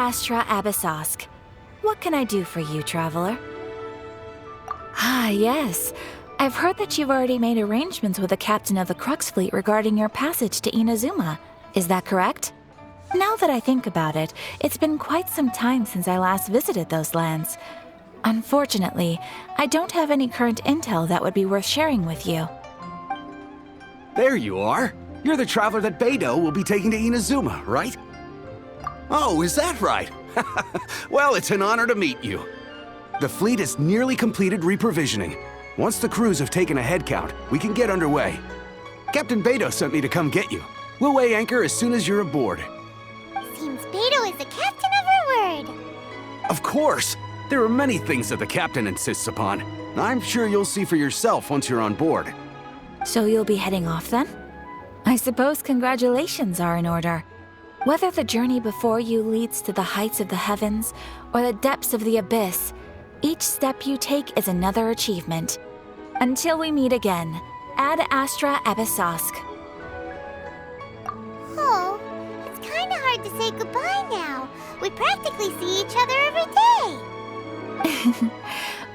Astra Abyssosque. What can I do for you, traveler? Ah, yes. I've heard that you've already made arrangements with the captain of the Crux Fleet regarding your passage to Inazuma. Is that correct? Now that I think about it, it's been quite some time since I last visited those lands. Unfortunately, I don't have any current intel that would be worth sharing with you. There you are. You're the traveler that Beidou will be taking to Inazuma, right? Oh, is that right? Well, it's an honor to meet you. The fleet has nearly completed reprovisioning. Once the crews have taken a head count, we can get underway. Captain Beidou sent me to come get you. We'll weigh anchor as soon as you're aboard. Seems Beidou is the captain of her word. Of course! There are many things that the captain insists upon. I'm sure you'll see for yourself once you're on board. So you'll be heading off then? I suppose congratulations are in order. Whether the journey before you leads to the heights of the heavens or the depths of the abyss, each step you take is another achievement. Until we meet again, Ad Astra Abyssosque. Oh, it's kinda hard to say goodbye now. We practically see each other every day.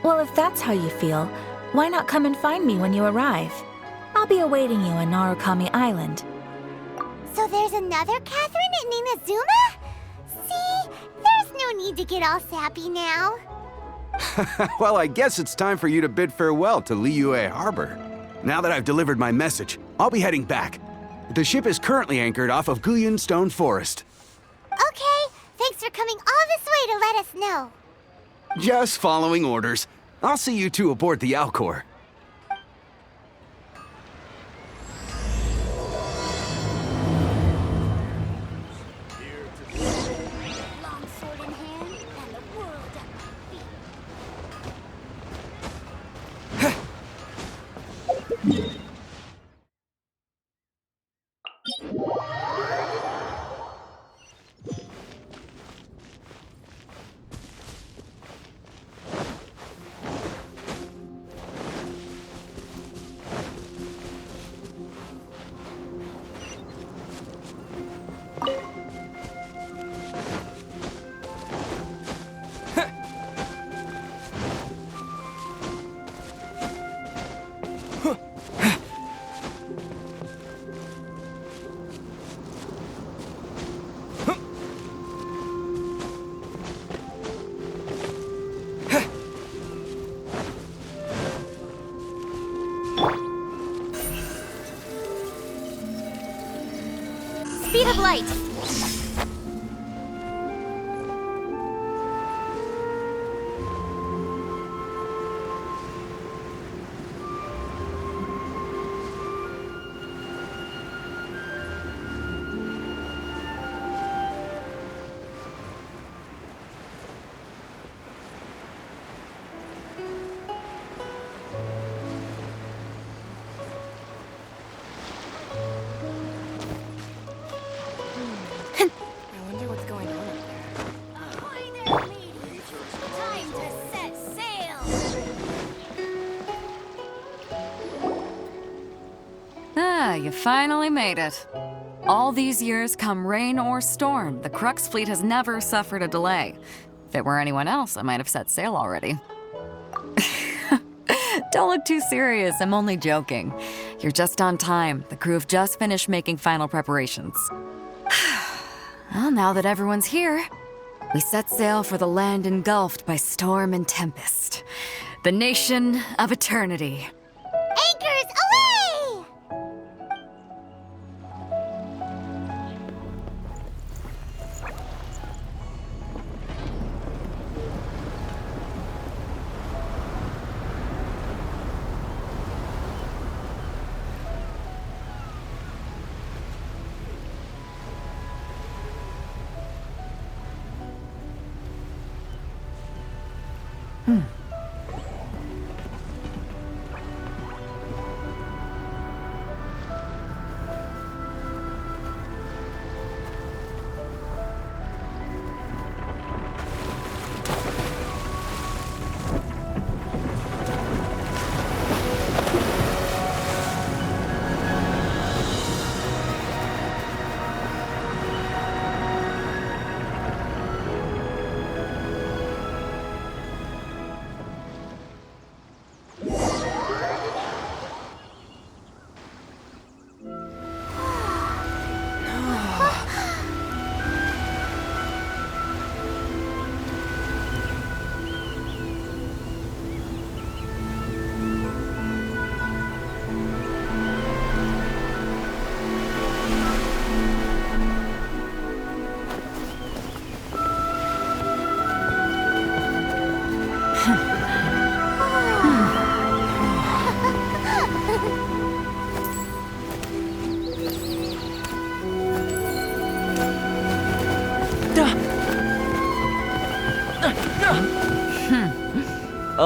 Well, if that's how you feel, why not come and find me when you arrive? I'll be awaiting you in Narukami Island. So there's another Catherine in Inazuma? See, there's no need to get all sappy now. Well, I guess it's time for you to bid farewell to Liyue Harbor. Now that I've delivered my message, I'll be heading back. The ship is currently anchored off of Guyun Stone Forest. Okay, thanks for coming all this way to let us know. Just following orders. I'll see you two aboard the Alcor. Long sword in hand and the world at my feet. Speed of light! I wonder what's going on up there. Ahoy there, mateys! Time to set sail! Ah, you finally made it. All these years, come rain or storm, the Crux Fleet has never suffered a delay. If it were anyone else, I might have set sail already. Don't look too serious, I'm only joking. You're just on time. The crew have just finished making final preparations. Well, now that everyone's here, we set sail for the land engulfed by storm and tempest. The nation of eternity. Anchors away!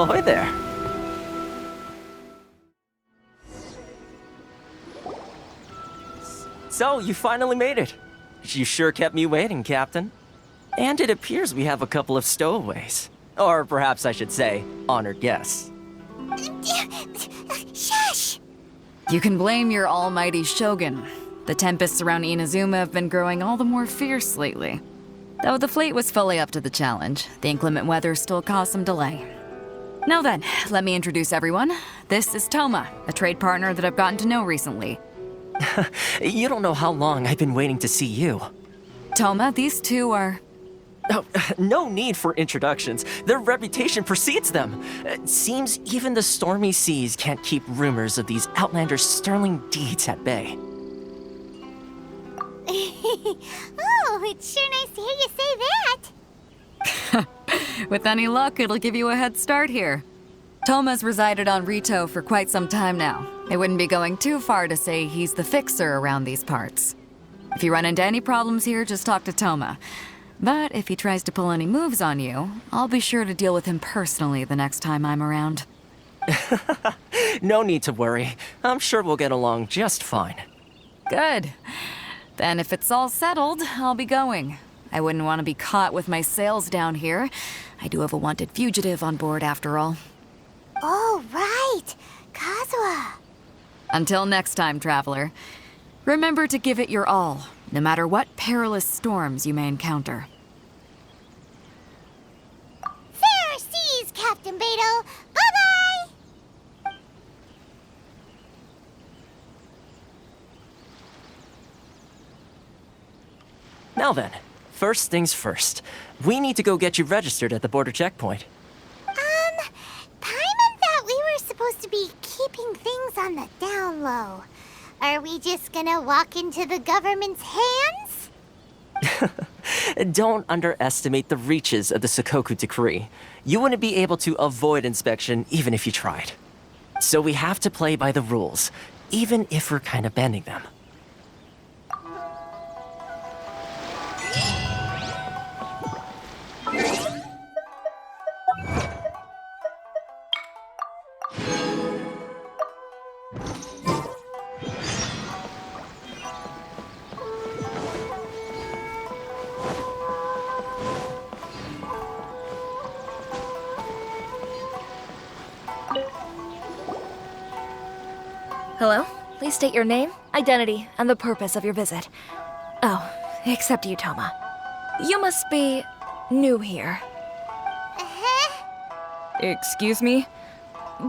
Ahoy there. So, you finally made it. You sure kept me waiting, Captain. And it appears we have a couple of stowaways. Or perhaps I should say, honored guests. Shush! You can blame your almighty Shogun. The tempests around Inazuma have been growing all the more fierce lately. Though the fleet was fully up to the challenge, the inclement weather still caused some delay. Now then, let me introduce everyone. This is Toma, a trade partner that I've gotten to know recently. You don't know how long I've been waiting to see you. Toma, these two are... Oh, no need for introductions. Their reputation precedes them. It seems even the stormy seas can't keep rumors of these Outlanders' sterling deeds at bay. Oh, it's sure nice to hear you say that. With any luck, it'll give you a head start here. Toma's resided on Rito for quite some time now. It wouldn't be going too far to say he's the fixer around these parts. If you run into any problems here, just talk to Toma. But if he tries to pull any moves on you, I'll be sure to deal with him personally the next time I'm around. No need to worry. I'm sure we'll get along just fine. Good. Then if it's all settled, I'll be going. I wouldn't want to be caught with my sails down here. I do have a wanted fugitive on board after all. Oh, right. Kazuha. Until next time, traveler. Remember to give it your all, no matter what perilous storms you may encounter. Fair seas, Captain Beidou. Bye-bye! Now then, first things first. We need to go get you registered at the border checkpoint. Paimon thought we were supposed to be keeping things on the down low. Are we just gonna walk into the government's hands? Don't underestimate the reaches of the Sakoku Decree. You wouldn't be able to avoid inspection even if you tried. So we have to play by the rules, even if we're kind of bending them. Hello? Please state your name, identity, and the purpose of your visit. Oh, except you, Toma. You must be new here. Excuse me?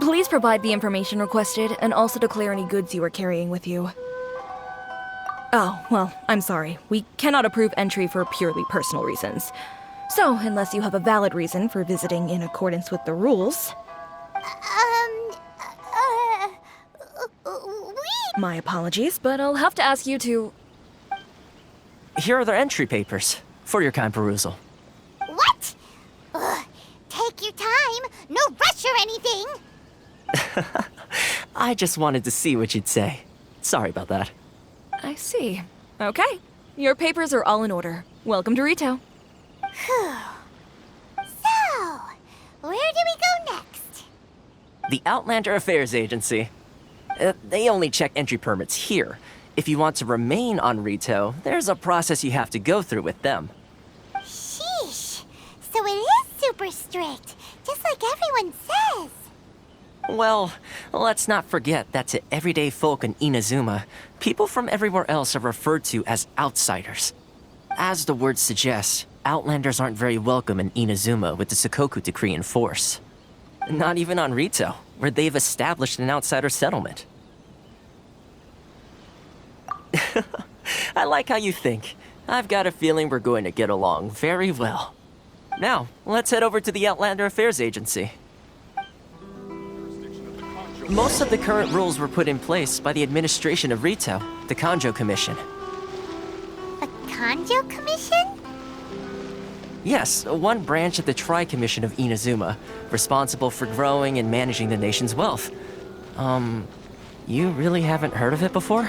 Please provide the information requested and also declare any goods you are carrying with you. Oh, well, I'm sorry. We cannot approve entry for purely personal reasons. So, unless you have a valid reason for visiting in accordance with the rules... My apologies, but I'll have to ask you to... Here are their entry papers, for your kind perusal. What? Ugh, take your time. No rush or anything. I just wanted to see what you'd say. Sorry about that. I see. Okay. Your papers are all in order. Welcome to Rito. Phew. So, where do we go next? The Outlander Affairs Agency. They only check entry permits here. If you want to remain on Rito, there's a process you have to go through with them. Sheesh. So it is super strict, just like everyone says. Well, let's not forget that to everyday folk in Inazuma, people from everywhere else are referred to as outsiders. As the word suggests, Outlanders aren't very welcome in Inazuma with the Sakoku Decree in force. Not even on Rito, where they've established an outsider settlement. I like how you think. I've got a feeling we're going to get along very well. Now, let's head over to the Outlander Affairs Agency. Most of the current rules were put in place by the administration of Rito, the Kanjo Commission. The Kanjo Commission? Yes, one branch of the Tri-Commission of Inazuma, responsible for growing and managing the nation's wealth. You really haven't heard of it before?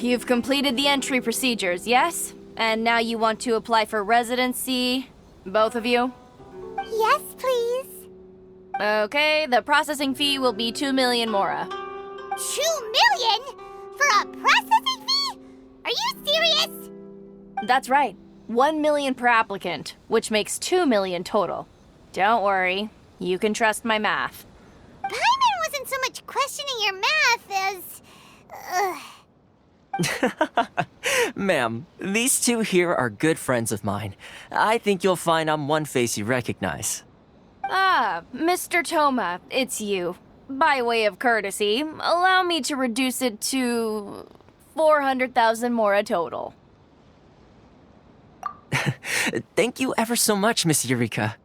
you've completed the entry procedures, yes? And now you want to apply for residency? Both of you? Yes, please. Okay, the processing fee will be 2 million Mora. 2 million? For a processing fee? Are you serious? That's right. 1 million per applicant, which makes 2 million total. Don't worry, you can trust my math. Paimon wasn't so much questioning your math as... Ma'am, these two here are good friends of mine. I think you'll find I'm one face you recognize. Ah, Mr. Toma, it's you. By way of courtesy, allow me to reduce it to 400,000 Mora total. Thank you ever so much, Miss Eureka.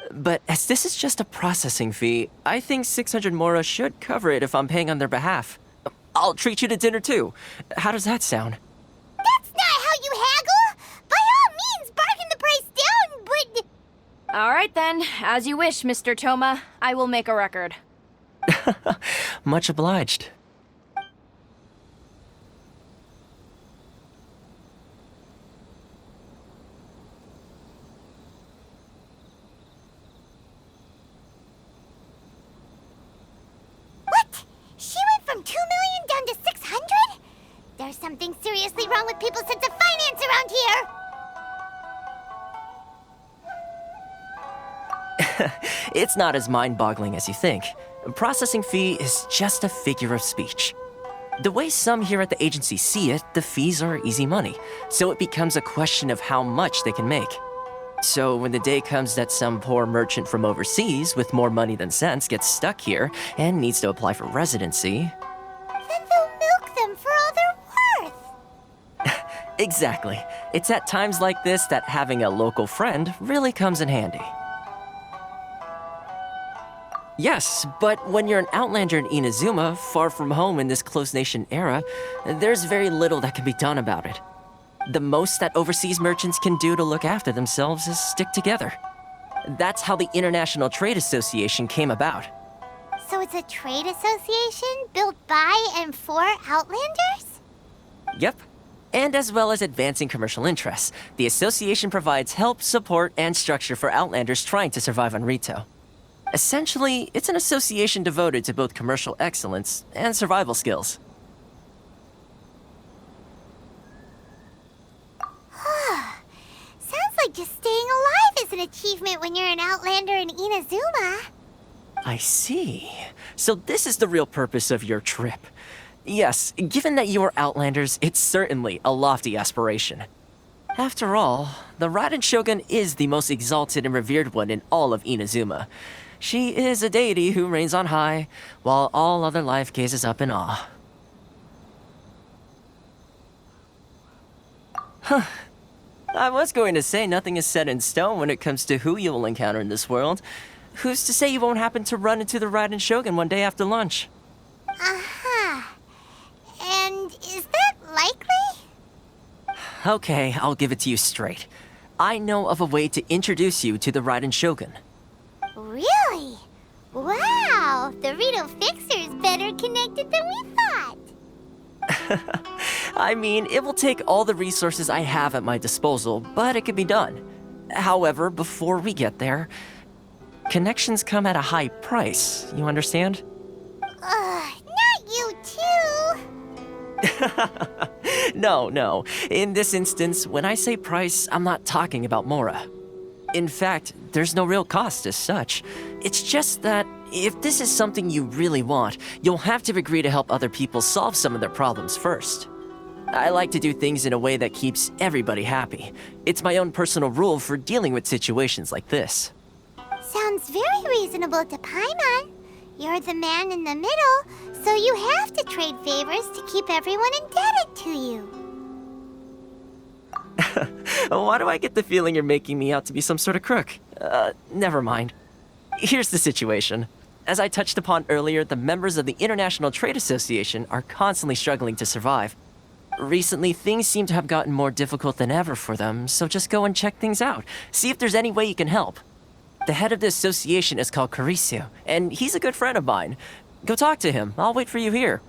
But as this is just a processing fee, I think 600 Mora should cover it if I'm paying on their behalf. I'll treat you to dinner too. How does that sound? That's not how you haggle! By all means, bargain the price down, but... All right then, as you wish, Mr. Toma. I will make a record. Much obliged. What? She went from 2 million down to 600? There's something seriously wrong with people's sense of finance around here! It's not as mind-boggling as you think. Processing fee is just a figure of speech. The way some here at the agency see it, the fees are easy money, so it becomes a question of how much they can make. So when the day comes that some poor merchant from overseas with more money than sense gets stuck here and needs to apply for residency... Then they'll milk them for all they're worth! Exactly. It's at times like this that having a local friend really comes in handy. Yes, but when you're an outlander in Inazuma, far from home in this closed nation era, there's very little that can be done about it. The most that overseas merchants can do to look after themselves is stick together. That's how the International Trade Association came about. So it's a trade association built by and for Outlanders? Yep. And as well as advancing commercial interests, the association provides help, support, and structure for Outlanders trying to survive on Rito. Essentially, it's an association devoted to both commercial excellence and survival skills. Sounds like just staying alive is an achievement when you're an Outlander in Inazuma. I see. So this is the real purpose of your trip. Yes, given that you are Outlanders, it's certainly a lofty aspiration. After all, the Raiden Shogun is the most exalted and revered one in all of Inazuma. She is a deity who reigns on high, while all other life gazes up in awe. Huh. I was going to say nothing is set in stone when it comes to who you will encounter in this world. Who's to say you won't happen to run into the Raiden Shogun one day after lunch? Uh-huh. And is that likely? Okay, I'll give it to you straight. I know of a way to introduce you to the Raiden Shogun. Really? Wow, the Rito Fixer's better connected than we thought. I mean, it will take all the resources I have at my disposal, but it can be done. However, before we get there, connections come at a high price, you understand? Not you too. No. In this instance, when I say price, I'm not talking about Mora. In fact, there's no real cost as such. It's just that if this is something you really want, you'll have to agree to help other people solve some of their problems first. I like to do things in a way that keeps everybody happy. It's my own personal rule for dealing with situations like this. Sounds very reasonable to Paimon. You're the man in the middle, so you have to trade favors to keep everyone indebted to you. Why do I get the feeling you're making me out to be some sort of crook? Never mind. Here's the situation. As I touched upon earlier, the members of the International Trade Association are constantly struggling to survive. Recently, things seem to have gotten more difficult than ever for them, so just go and check things out. See if there's any way you can help. The head of the association is called Caricio, and he's a good friend of mine. Go talk to him. I'll wait for you here.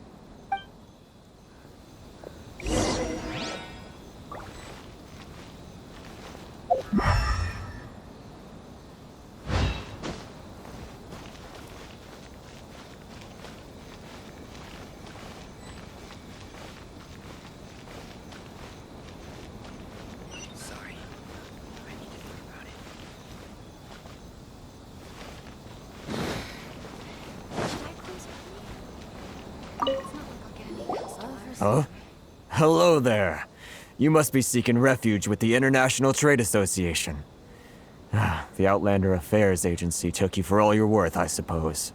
Huh? Hello there. You must be seeking refuge with the International Trade Association. The Outlander Affairs Agency took you for all you're worth, I suppose.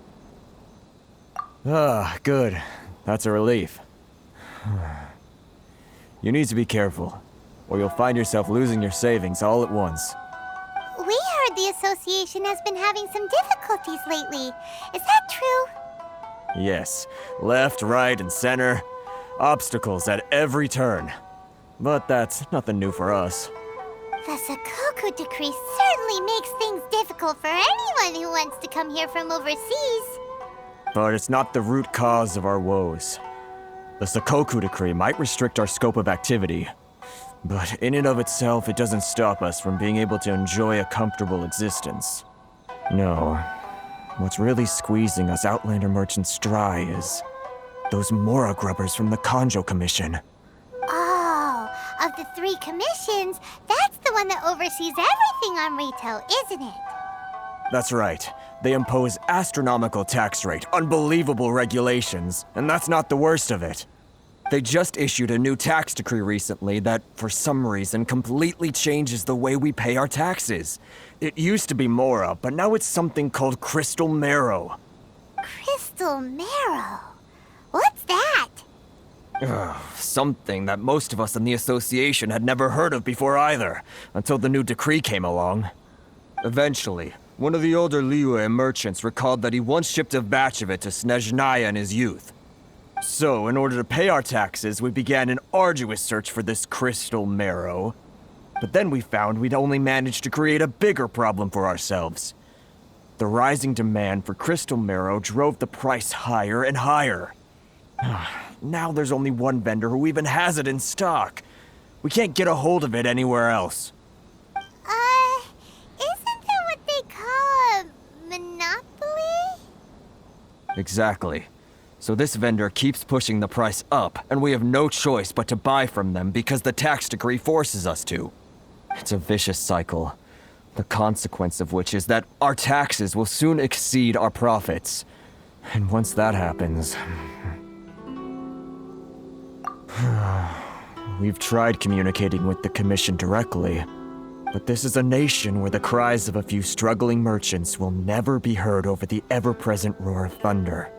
Good. That's a relief. You need to be careful, or you'll find yourself losing your savings all at once. We heard the association has been having some difficulties lately. Is that true? Yes. Left, right, and center. Obstacles at every turn. But that's nothing new for us. The Sakoku Decree certainly makes things difficult for anyone who wants to come here from overseas. But it's not the root cause of our woes. The Sakoku Decree might restrict our scope of activity, but in and of itself, it doesn't stop us from being able to enjoy a comfortable existence. No. What's really squeezing us Outlander merchants dry is those Mora grubbers from the Kanjo Commission. Oh, of the 3 commissions, that's the one that oversees everything on retail, isn't it? That's right. They impose astronomical tax rate, unbelievable regulations, and that's not the worst of it. They just issued a new tax decree recently that, for some reason, completely changes the way we pay our taxes. It used to be Mora, but now it's something called Crystal Marrow. Crystal Marrow? What's that? Something that most of us in the association had never heard of before either, until the new decree came along. Eventually, one of the older Liyue merchants recalled that he once shipped a batch of it to Snezhnaya in his youth. So, in order to pay our taxes, we began an arduous search for this crystal marrow. But then we found we'd only managed to create a bigger problem for ourselves. The rising demand for crystal marrow drove the price higher and higher. Now there's only one vendor who even has it in stock. We can't get a hold of it anywhere else. Isn't that what they call a monopoly? Exactly. So this vendor keeps pushing the price up, and we have no choice but to buy from them because the tax decree forces us to. It's a vicious cycle, the consequence of which is that our taxes will soon exceed our profits. And once that happens... We've tried communicating with the Commission directly, but this is a nation where the cries of a few struggling merchants will never be heard over the ever-present roar of thunder.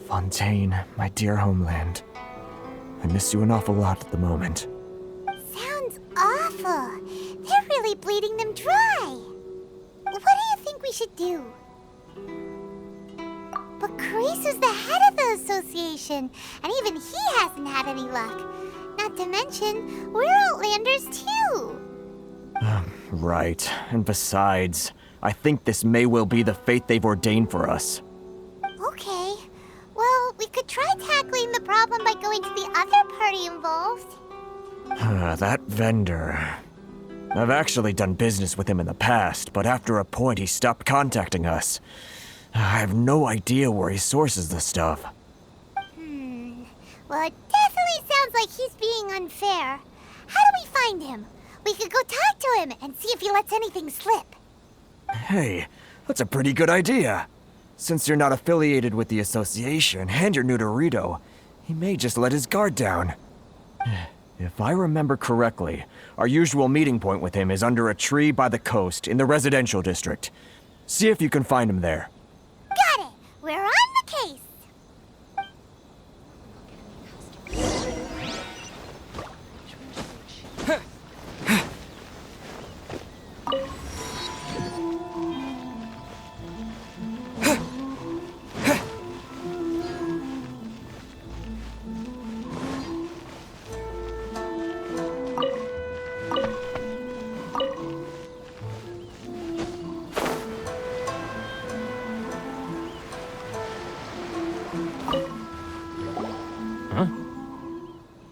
Fontaine, my dear homeland. I miss you an awful lot at the moment. Sounds awful. They're really bleeding them dry. What do you think we should do? But Kurisu's the head of the association, and even he hasn't had any luck. Not to mention, we're Outlanders too. Right. And besides, I think this may well be the fate they've ordained for us. Okay. Well, we could try tackling the problem by going to the other party involved. That vendor... I've actually done business with him in the past, but after a point he stopped contacting us. I have no idea where he sources the stuff. Well, it definitely sounds like he's being unfair. How do we find him? We could go talk to him and see if he lets anything slip. Hey, that's a pretty good idea. Since you're not affiliated with the association and you're new to Rito, he may just let his guard down. If I remember correctly, our usual meeting point with him is under a tree by the coast in the residential district. See if you can find him there. Got it! We're on the case!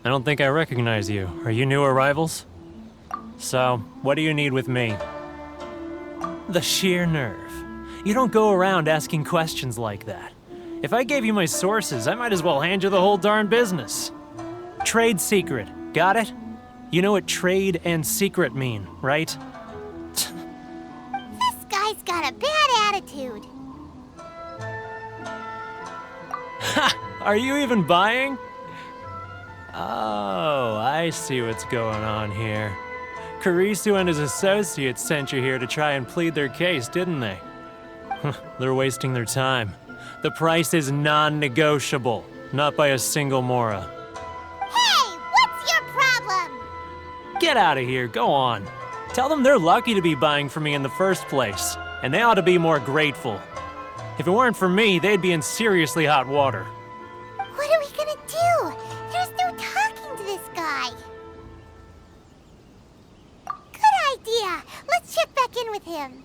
I don't think I recognize you. Are you new arrivals? So, what do you need with me? The sheer nerve. You don't go around asking questions like that. If I gave you my sources, I might as well hand you the whole darn business. Trade secret, got it? You know what trade and secret mean, right? This guy's got a bad attitude. Ha! Are you even buying? Oh, I see what's going on here. Kurisu and his associates sent you here to try and plead their case, didn't they? They're wasting their time. The price is non-negotiable, not by a single Mora. Hey, what's your problem? Get out of here, go on. Tell them they're lucky to be buying from me in the first place, and they ought to be more grateful. If it weren't for me, they'd be in seriously hot water. What are we gonna do? There's no talking to this guy. Good idea. Let's check back in with him.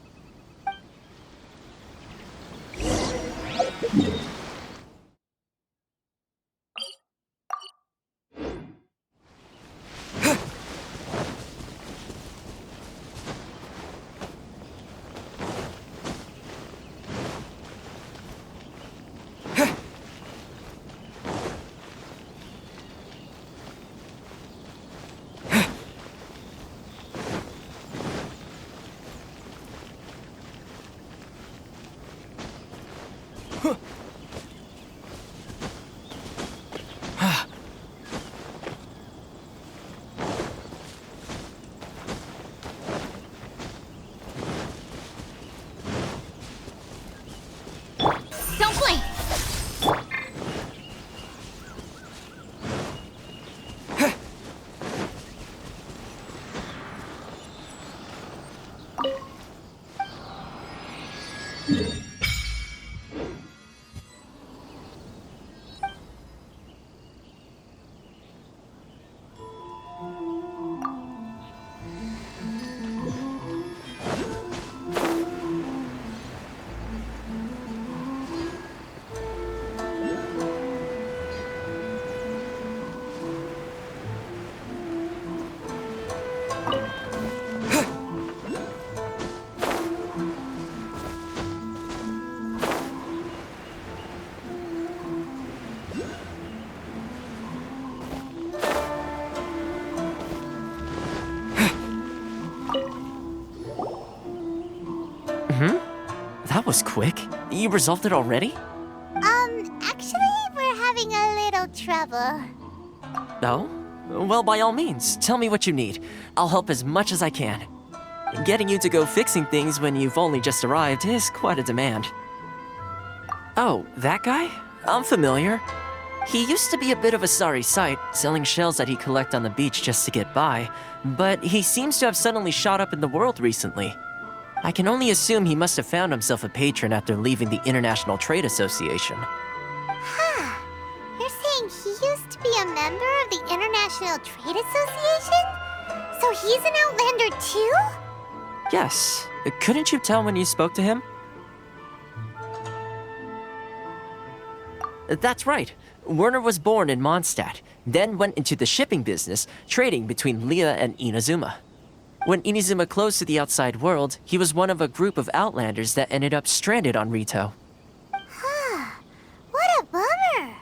Don't blink! That was quick. You resolved it already? Actually, we're having a little trouble. Oh? Well, by all means, tell me what you need. I'll help as much as I can. Getting you to go fixing things when you've only just arrived is quite a demand. Oh, that guy? I'm familiar. He used to be a bit of a sorry sight, selling shells that he'd collect on the beach just to get by, but he seems to have suddenly shot up in the world recently. I can only assume he must have found himself a patron after leaving the International Trade Association. Huh. You're saying he used to be a member of the International Trade Association? So he's an Outlander too? Yes. Couldn't you tell when you spoke to him? That's right. Werner was born in Mondstadt, then went into the shipping business, trading between Leah and Inazuma. When Inazuma closed to the outside world, he was one of a group of Outlanders that ended up stranded on Rito. Huh. What a bummer.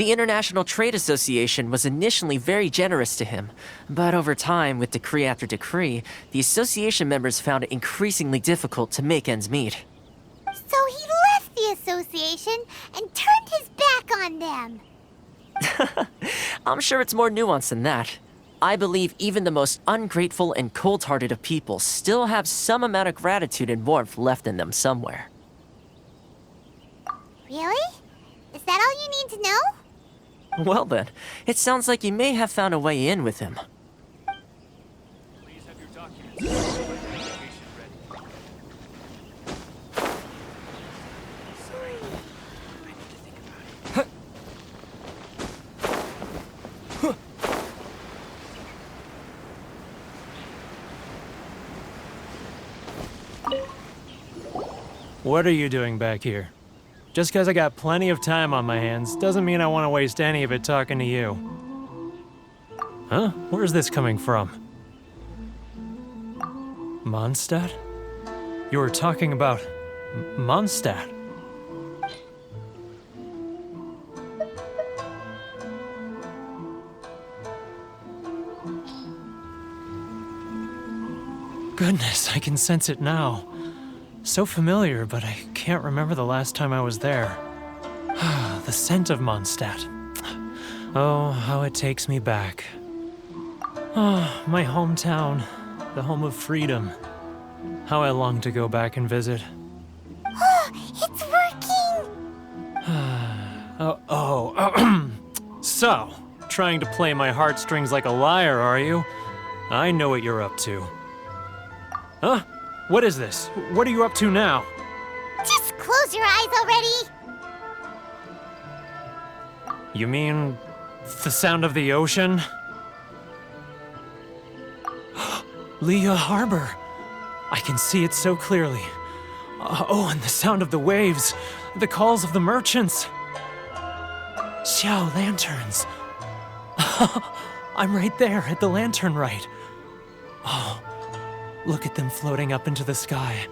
The International Trade Association was initially very generous to him, but over time, with decree after decree, the association members found it increasingly difficult to make ends meet. So he left the association and turned his back on them. I'm sure it's more nuanced than that. I believe even the most ungrateful and cold-hearted of people still have some amount of gratitude and warmth left in them somewhere. Really? Is that all you need to know? Well then, it sounds like you may have found a way in with him. Please have your documents. What are you doing back here? Just because I got plenty of time on my hands doesn't mean I want to waste any of it talking to you. Huh? Where's this coming from? Mondstadt? You were talking about Mondstadt. Goodness, I can sense it now. So familiar, but I can't remember the last time I was there. The scent of Mondstadt. Oh, how it takes me back. Oh, my hometown, the home of freedom. How I long to go back and visit. Oh, it's working! So, trying to play my heartstrings like a liar, are you? I know what you're up to. Huh? What is this? What are you up to now? Just close your eyes already! You mean the sound of the ocean? Leah Harbor. I can see it so clearly. Oh, and the sound of the waves, the calls of the merchants. Xiao lanterns. I'm right there at the lantern right. Oh, look at them floating up into the sky.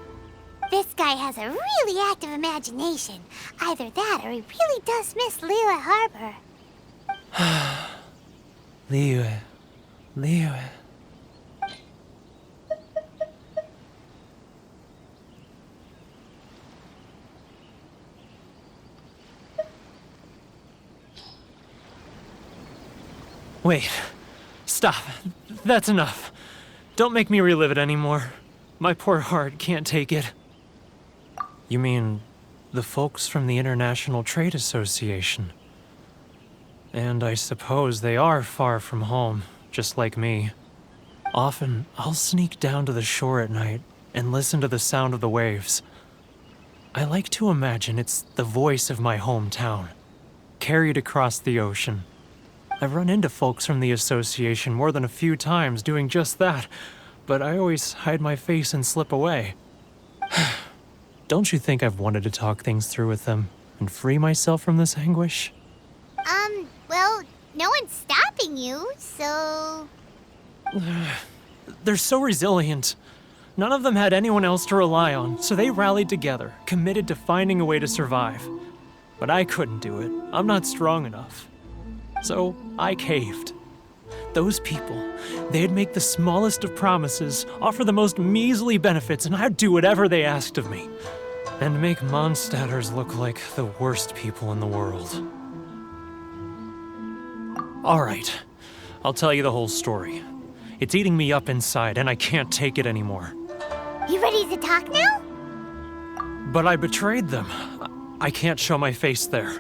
This guy has a really active imagination. Either that or he really does miss Liyue Harbor. Liyue. Wait. Stop. That's enough. Don't make me relive it anymore. My poor heart can't take it. You mean the folks from the International Trade Association? And I suppose they are far from home, just like me. Often, I'll sneak down to the shore at night and listen to the sound of the waves. I like to imagine it's the voice of my hometown, carried across the ocean. I've run into folks from the association more than a few times doing just that, but I always hide my face and slip away. Don't you think I've wanted to talk things through with them and free myself from this anguish? Well, no one's stopping you, so... They're so resilient. None of them had anyone else to rely on, so they rallied together, committed to finding a way to survive. But I couldn't do it. I'm not strong enough. So I caved. Those people, they'd make the smallest of promises, offer the most measly benefits, and I'd do whatever they asked of me. And make Mondstadters look like the worst people in the world. All right, I'll tell you the whole story. It's eating me up inside, and I can't take it anymore. You ready to talk now? But I betrayed them. I can't show my face there.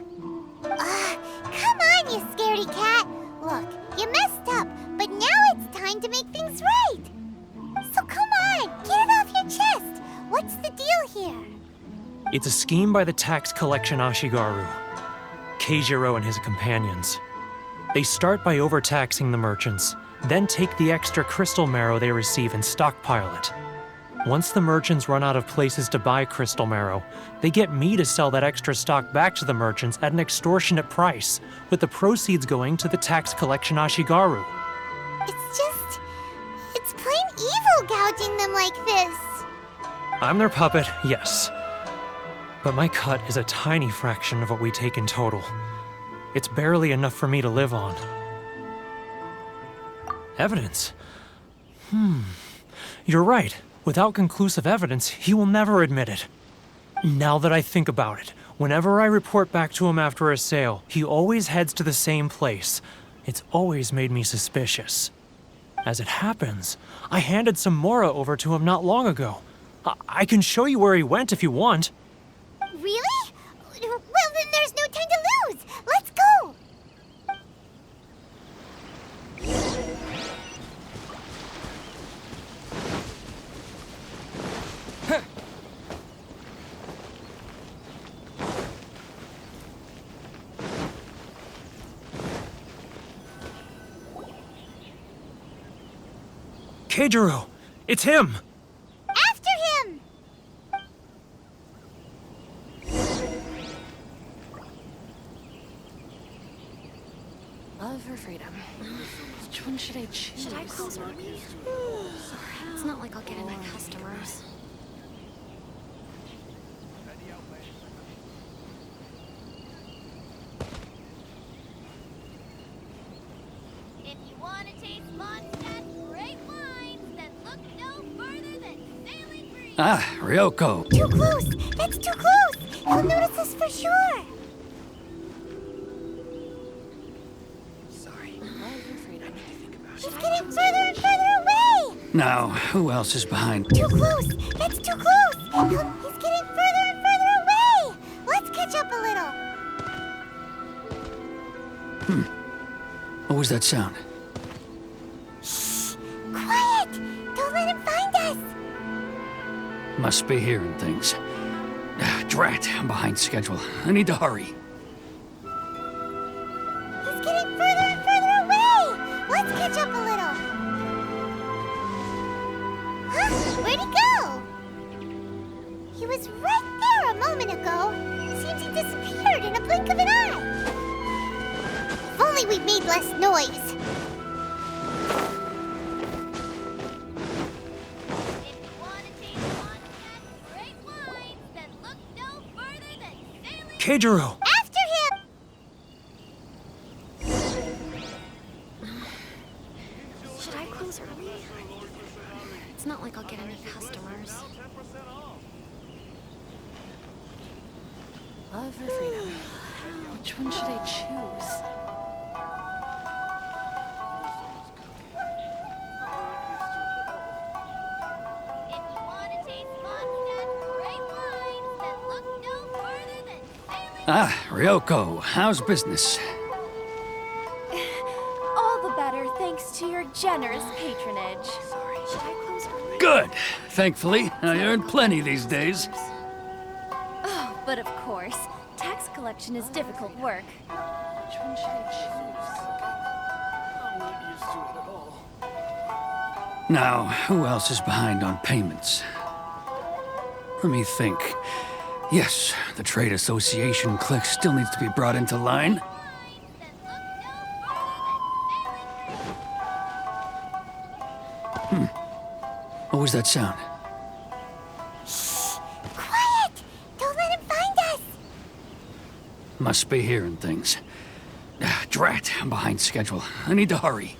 Come on, you scaredy cat. Look, you messed up, but now it's time to make things right. So come on, get it off your chest. What's the deal here? It's a scheme by the tax collection Ashigaru, Keijiro and his companions. They start by overtaxing the merchants, then take the extra crystal marrow they receive and stockpile it. Once the merchants run out of places to buy crystal marrow, they get me to sell that extra stock back to the merchants at an extortionate price, with the proceeds going to the tax collection Ashigaru. It's plain evil gouging them like this. I'm their puppet, yes. But my cut is a tiny fraction of what we take in total. It's barely enough for me to live on. Evidence? You're right. Without conclusive evidence, he will never admit it. Now that I think about it, whenever I report back to him after a sale, he always heads to the same place. It's always made me suspicious. As it happens, I handed some Mora over to him not long ago. I can show you where he went if you want. Really? Well, then there's no time to lose. Let's go. Keijiro! It's him! After him! Love or freedom? Which one should I choose? Should I close or leave? It's not like I'll get any customers. If you want to taste Mondstadt's great wines, then look no further than Sailing Breeze. Ah, Ryoko. Too close! That's too close! He'll notice us for sure! He's getting further and further away! Now, who else is behind? Too close! That's too close! He's getting further and further away! Let's catch up a little. What was that sound? Shh! Quiet! Don't let him find us! Must be hearing things. Drat, I'm behind schedule. I need to hurry. He's getting further and further away! Let's catch up a little. Huh? Where'd he go? He was right there a moment ago. Seems he disappeared in a blink of an eye. If only we made less noise. Keijiro! After him! Should I close early? It's not like I'll get any customers. Love or freedom? Which one should I choose? Ah, Ryoko, how's business? All the better thanks to your generous patronage. Should I close early? Good. Thankfully, I earn plenty these days. Oh, but of course, tax collection is difficult work. Which one should I choose? Now, who else is behind on payments? Let me think. Yes, the Trade Association clique still needs to be brought into line. What was that sound? Shh! Quiet! Don't let him find us! Must be hearing things. Drat, I'm behind schedule. I need to hurry.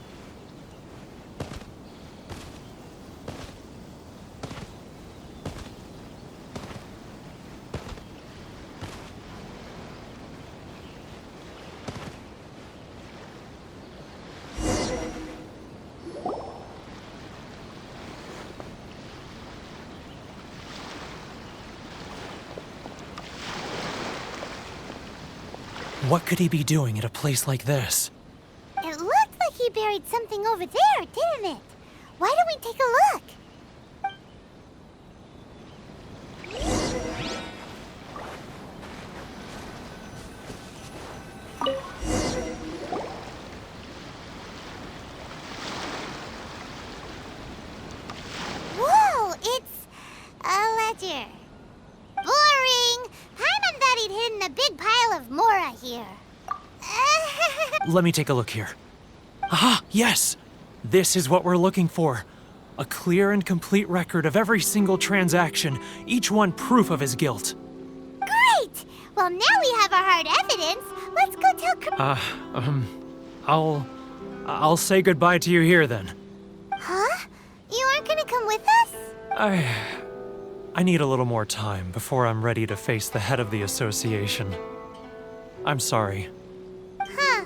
What could he be doing at a place like this? It looked like he buried something over there, didn't it? Why don't we take a look? Whoa, it's a ledger. Boring! Paimon thought he'd hidden a big pile of Mora here. Let me take a look here. Aha, yes! This is what we're looking for. A clear and complete record of every single transaction, each one proof of his guilt. Great! Well, now we have our hard evidence. Let's go tell I'll say goodbye to you here then. Huh? You aren't gonna come with us? I need a little more time before I'm ready to face the head of the association. I'm sorry. Huh.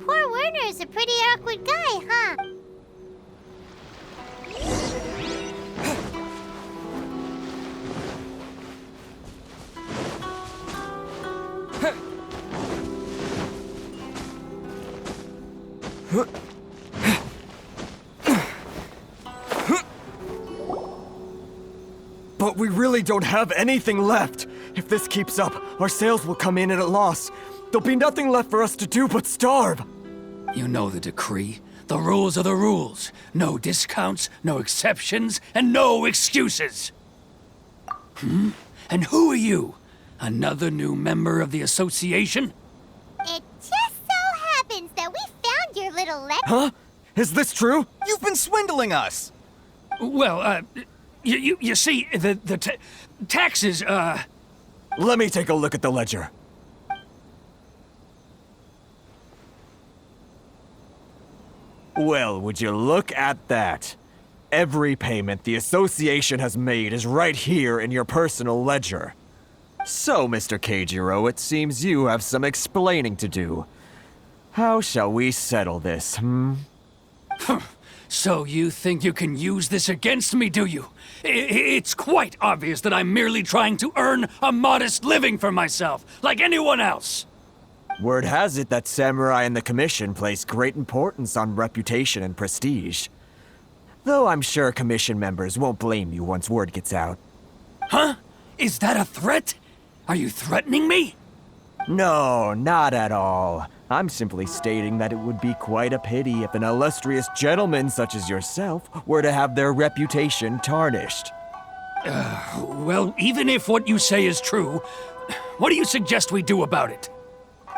Poor Werner's a pretty awkward guy, huh? But we really don't have anything left. If this keeps up, our sales will come in at a loss. There'll be nothing left for us to do but starve. You know the decree. The rules are the rules. No discounts, no exceptions, and no excuses. And who are you? Another new member of the association? It just so happens that we found your little letter. Huh? Is this true? You've been swindling us! Well, you see, the taxes, Let me take a look at the ledger. Well, would you look at that? Every payment the association has made is right here in your personal ledger. So, Mr. Keijiro, it seems you have some explaining to do. How shall we settle this, So you think you can use this against me, do you? It's quite obvious that I'm merely trying to earn a modest living for myself, like anyone else. Word has it that Samurai and the Commission place great importance on reputation and prestige. Though I'm sure Commission members won't blame you once word gets out. Huh? Is that a threat? Are you threatening me? No, not at all. I'm simply stating that it would be quite a pity if an illustrious gentleman such as yourself were to have their reputation tarnished. Well, even if what you say is true, what do you suggest we do about it?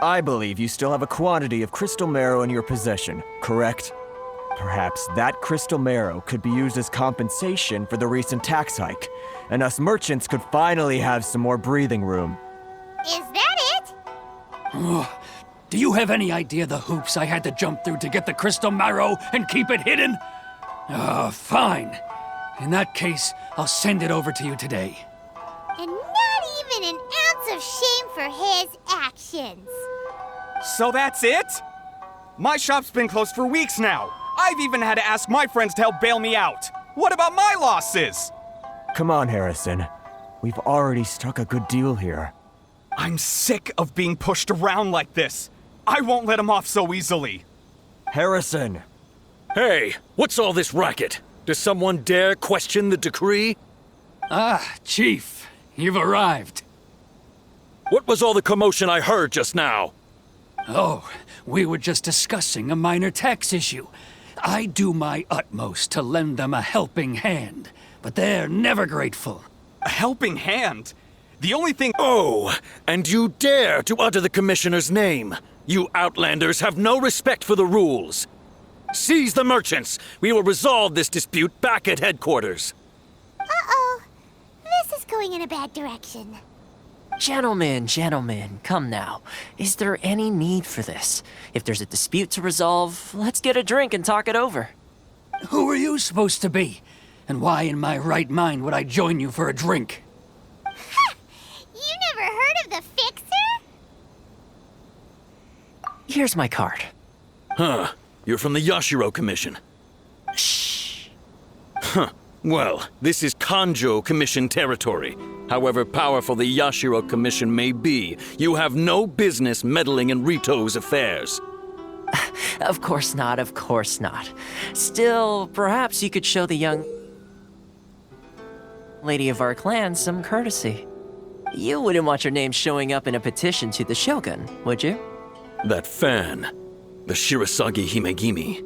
I believe you still have a quantity of crystal marrow in your possession, correct? Perhaps that crystal marrow could be used as compensation for the recent tax hike, and us merchants could finally have some more breathing room. Is that it? Do you have any idea the hoops I had to jump through to get the crystal marrow and keep it hidden? Fine. In that case, I'll send it over to you today. And not even an ounce of shame for his actions. So that's it? My shop's been closed for weeks now. I've even had to ask my friends to help bail me out. What about my losses? Come on, Harrison. We've already struck a good deal here. I'm sick of being pushed around like this. I won't let him off so easily. Harrison! Hey, what's all this racket? Does someone dare question the decree? Chief, you've arrived. What was all the commotion I heard just now? Oh, we were just discussing a minor tax issue. I do my utmost to lend them a helping hand, but they're never grateful. A helping hand? The only thing— Oh, and you dare to utter the Commissioner's name. You Outlanders have no respect for the rules. Seize the merchants. We will resolve this dispute back at headquarters. Uh-oh. This is going in a bad direction. Gentlemen, come now. Is there any need for this? If there's a dispute to resolve, let's get a drink and talk it over. Who are you supposed to be? And why in my right mind would I join you for a drink? Ha! You never heard of the Fixer? Here's my card. Huh. You're from the Yashiro Commission. Shh. Huh. Well, this is Kanjo Commission territory. However powerful the Yashiro Commission may be, you have no business meddling in Rito's affairs. Of course not. Still, perhaps you could show the young lady of our clan some courtesy. You wouldn't want your name showing up in a petition to the Shogun, would you? That fan, the Shirasagi Himegimi.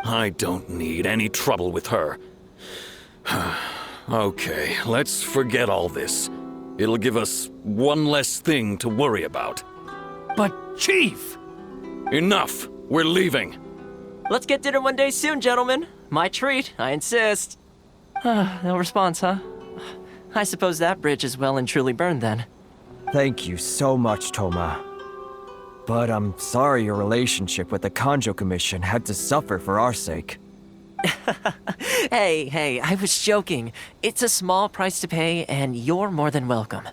I don't need any trouble with her. Okay, let's forget all this. It'll give us one less thing to worry about. But, Chief! Enough! We're leaving. Let's get dinner one day soon, gentlemen. My treat, I insist. No response, huh? I suppose that bridge is well and truly burned then. Thank you so much, Toma. But I'm sorry your relationship with the Kanjo Commission had to suffer for our sake. Hey, I was joking. It's a small price to pay, and you're more than welcome.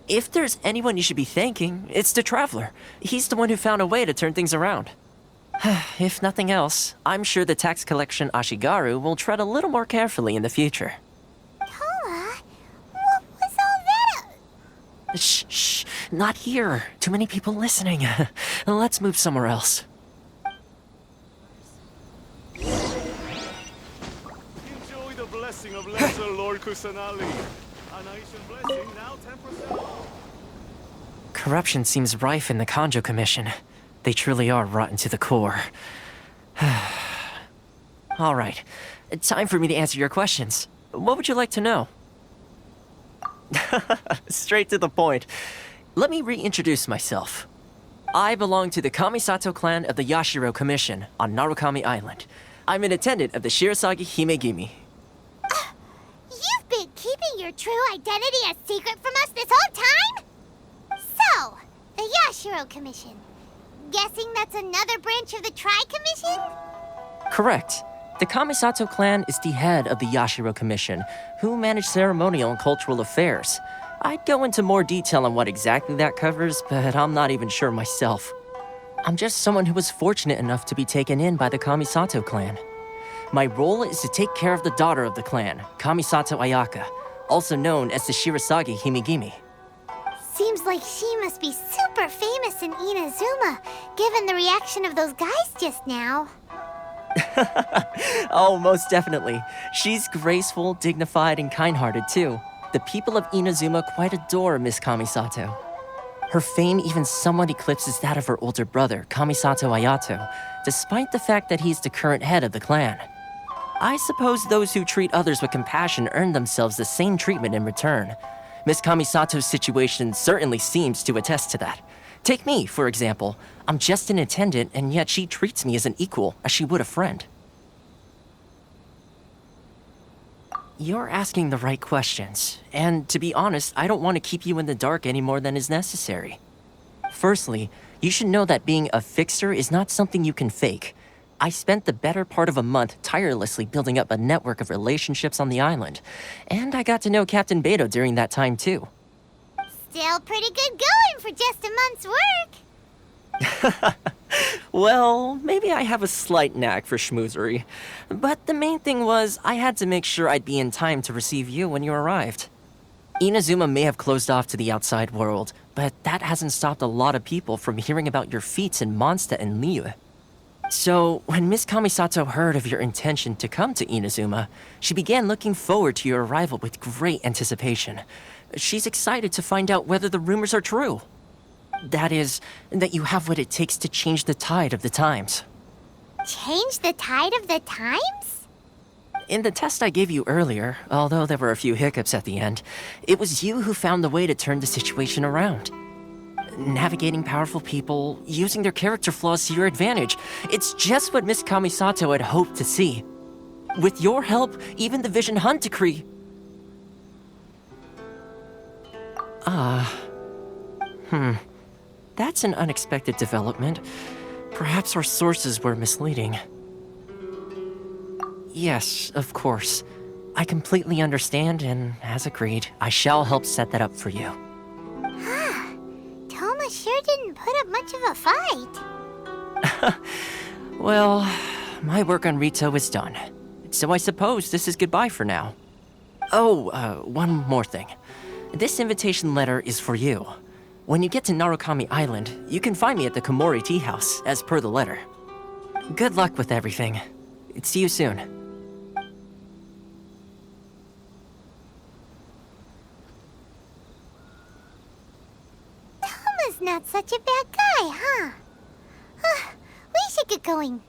If there's anyone you should be thanking, it's the Traveler. He's the one who found a way to turn things around. If nothing else, I'm sure the tax collection Ashigaru will tread a little more carefully in the future. Toma, what was all that? Shh, not here. Too many people listening. Let's move somewhere else. Enjoy the blessing of Lesser Lord Kusanali. An Aishan blessing, now 10%. Corruption seems rife in the Kanjo Commission. They truly are rotten to the core. All right, time for me to answer your questions. What would you like to know? Straight to the point. Let me reintroduce myself. I belong to the Kamisato clan of the Yashiro Commission on Narukami Island. I'm an attendant of the Shirasagi Himegimi. You've been keeping your true identity a secret from us this whole time? So, the Yashiro Commission. Guessing that's another branch of the Tri-Commission? Correct. The Kamisato clan is the head of the Yashiro Commission, who manage ceremonial and cultural affairs. I'd go into more detail on what exactly that covers, but I'm not even sure myself. I'm just someone who was fortunate enough to be taken in by the Kamisato clan. My role is to take care of the daughter of the clan, Kamisato Ayaka, also known as the Shirasagi Himigimi. Seems like she must be super famous in Inazuma, given the reaction of those guys just now. Oh, most definitely. She's graceful, dignified, and kind-hearted too. The people of Inazuma quite adore Miss Kamisato. Her fame even somewhat eclipses that of her older brother, Kamisato Ayato, despite the fact that he's the current head of the clan. I suppose those who treat others with compassion earn themselves the same treatment in return. Miss Kamisato's situation certainly seems to attest to that. Take me, for example. I'm just an attendant, and yet she treats me as an equal, as she would a friend. You're asking the right questions, and to be honest, I don't want to keep you in the dark any more than is necessary. Firstly, you should know that being a fixer is not something you can fake. I spent the better part of a month tirelessly building up a network of relationships on the island, and I got to know Captain Beidou during that time too. Still pretty good going for just a month's work. Well, maybe I have a slight knack for schmoozery. But the main thing was, I had to make sure I'd be in time to receive you when you arrived. Inazuma may have closed off to the outside world, but that hasn't stopped a lot of people from hearing about your feats in Mondstadt and Liyue. So, when Miss Kamisato heard of your intention to come to Inazuma, she began looking forward to your arrival with great anticipation. She's excited to find out whether the rumors are true. That is, that you have what it takes to change the tide of the times. Change the tide of the times? In the test I gave you earlier, although there were a few hiccups at the end, it was you who found the way to turn the situation around. Navigating powerful people, using their character flaws to your advantage. It's just what Miss Kamisato had hoped to see. With your help, even the Vision Hunt decree... That's an unexpected development. Perhaps our sources were misleading. Yes, of course. I completely understand, and as agreed, I shall help set that up for you. Toma sure didn't put up much of a fight. Well, my work on Rito is done. So I suppose this is goodbye for now. Oh, one more thing. This invitation letter is for you. When you get to Narukami Island, you can find me at the Komori Tea House, as per the letter. Good luck with everything. See you soon. Toma's not such a bad guy, huh? We should get going.